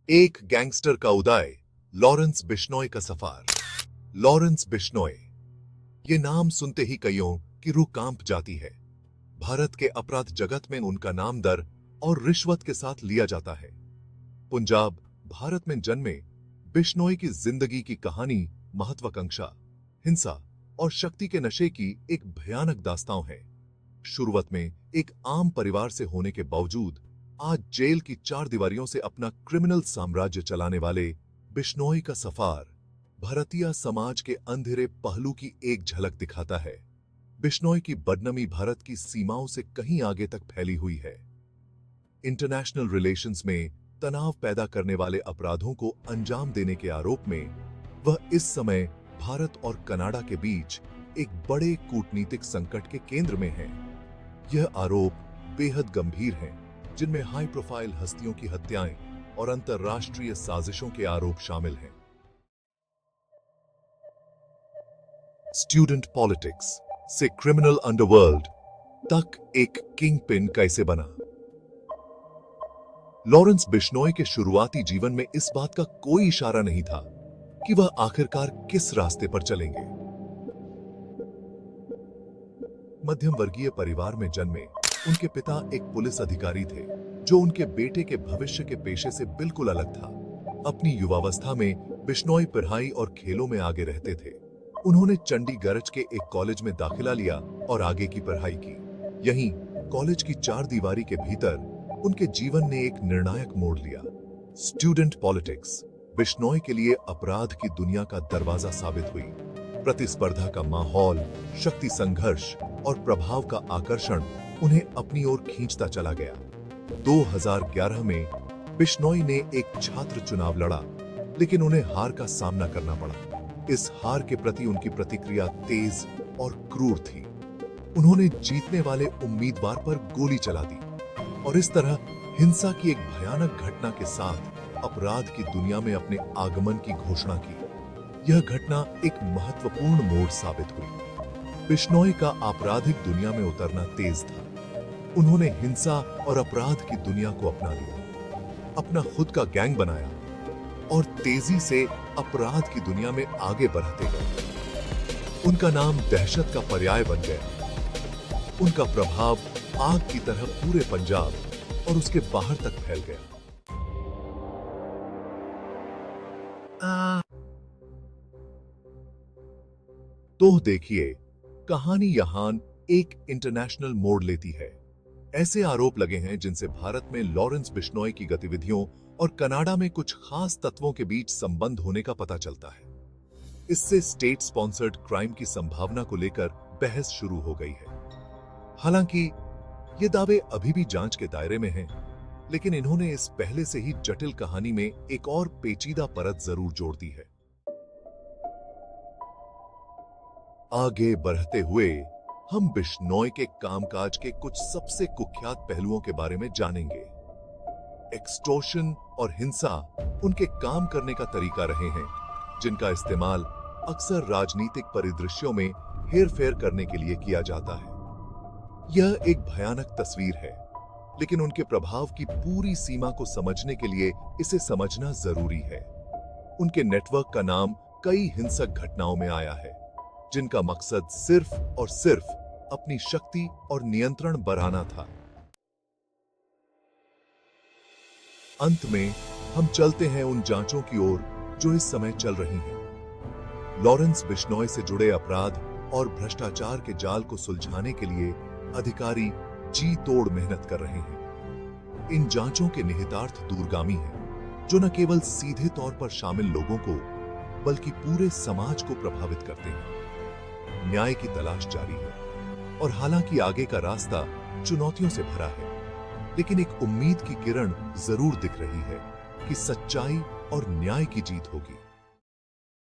एक गैंगस्टर का उदय, लॉरेंस बिश्नोई का सफर। लॉरेंस बिश्नोई, ये नाम सुनते ही कईयों की रूह कांप जाती है। भारत के अपराध जगत में उनका नाम दर और रिश्वत के साथ लिया जाता है। पंजाब, भारत में जन्मे बिश्नोई की जिंदगी की कहानी महत्वाकांक्षा, हिंसा और शक्ति के नशे की एक भयानक दास्तां है। शुरुआत में एक आम परिवार से होने के बावजूद आज जेल की चार दीवारियों से अपना क्रिमिनल साम्राज्य चलाने वाले बिश्नोई का सफर भारतीय समाज के अंधेरे पहलू की एक झलक दिखाता है। बिश्नोई की बदनामी भारत की सीमाओं से कहीं आगे तक फैली हुई है। इंटरनेशनल रिलेशंस में तनाव पैदा करने वाले अपराधों को अंजाम देने के आरोप में वह इस समय भारत और कनाडा के बीच एक बड़े कूटनीतिक संकट के केंद्र में है। यह आरोप बेहद गंभीर हैं, जिनमें हाई प्रोफाइल हस्तियों की हत्याएं और अंतर्राष्ट्रीय साजिशों के आरोप शामिल हैं। स्टूडेंट पॉलिटिक्स से क्रिमिनल अंडरवर्ल्ड तक एक किंग पिन कैसे बना। लॉरेंस बिश्नोई के शुरुआती जीवन में इस बात का कोई इशारा नहीं था कि वह आखिरकार किस रास्ते पर चलेंगे। मध्यम वर्गीय परिवार में जन्मे उनके पिता एक पुलिस अधिकारी थे, जो उनके बेटे के भविष्य के पेशे से बिल्कुल अलग था। अपनी युवावस्था में बिश्नोई पढ़ाई और खेलों में आगे रहते थे। उन्होंने चंडीगढ़ के एक कॉलेज में दाखिला लिया और आगे की पढ़ाई की। यहीं कॉलेज की चार दीवारी के भीतर उनके जीवन ने एक निर्णायक मोड़ लिया। स्टूडेंट पॉलिटिक्स बिश्नोई के लिए अपराध की दुनिया का दरवाजा साबित हुई। प्रतिस्पर्धा का माहौल, शक्ति संघर्ष और प्रभाव का आकर्षण उन्हें अपनी ओर खींचता चला गया। 2011 में बिश्नोई ने एक छात्र चुनाव लड़ा, लेकिन उन्हें हार का सामना करना पड़ा। इस हार के प्रति उनकी प्रतिक्रिया तेज और क्रूर थी। उन्होंने जीतने वाले उम्मीदवार पर गोली चला दी और इस तरह हिंसा की एक भयानक घटना के साथ अपराध की दुनिया में अपने आगमन की घोषणा की। यह घटना एक महत्वपूर्ण मोड़ साबित हुई। बिश्नोई का आपराधिक दुनिया में उतरना तेज था। उन्होंने हिंसा और अपराध की दुनिया को अपना लिया, अपना खुद का गैंग बनाया और तेजी से अपराध की दुनिया में आगे बढ़ते गए। उनका नाम दहशत का पर्याय बन गया। उनका प्रभाव आग की तरह पूरे पंजाब और उसके बाहर तक फैल गया। तो देखिए, कहानी यहां एक इंटरनेशनल मोड़ लेती है। ऐसे आरोप लगे हैं जिनसे भारत में लॉरेंस बिश्नोई की गतिविधियों और कनाडा में कुछ खास तत्वों के बीच संबंध होने का पता चलता है। इससे स्टेट स्पॉन्सर्ड क्राइम की संभावना को लेकर बहस शुरू हो गई है। हालांकि ये दावे अभी भी जांच के दायरे में हैं, लेकिन इन्होंने इस पहले से ही जटिल कहानी में एक और पेचीदा परत जरूर जोड़ दी है। आगे बढ़ते हुए हम बिश्नोई के कामकाज के कुछ सबसे कुख्यात पहलुओं के बारे में जानेंगे। एक्सटॉर्शन और हिंसा उनके काम करने का तरीका रहे हैं, जिनका इस्तेमाल अक्सर राजनीतिक परिदृश्यों में हेरफेर करने के लिए किया जाता है। यह एक भयानक तस्वीर है, लेकिन उनके प्रभाव की पूरी सीमा को समझने के लिए इसे समझना जरूरी है। उनके नेटवर्क का नाम कई हिंसक घटनाओं में आया है, जिनका मकसद सिर्फ और सिर्फ अपनी शक्ति और नियंत्रण बढ़ाना था। अंत में हम चलते हैं उन जांचों की ओर जो इस समय चल रही हैं। लॉरेंस बिश्नोई से जुड़े अपराध और भ्रष्टाचार के जाल को सुलझाने के लिए अधिकारी जी तोड़ मेहनत कर रहे हैं। इन जांचों के निहितार्थ दूरगामी हैं, जो न केवल सीधे तौर पर शामिल लोगों को बल्कि पूरे समाज को प्रभावित करते हैं। न्याय की तलाश जारी है और हालांकि आगे का रास्ता चुनौतियों से भरा है, लेकिन एक उम्मीद की किरण जरूर दिख रही है कि सच्चाई और न्याय की जीत होगी।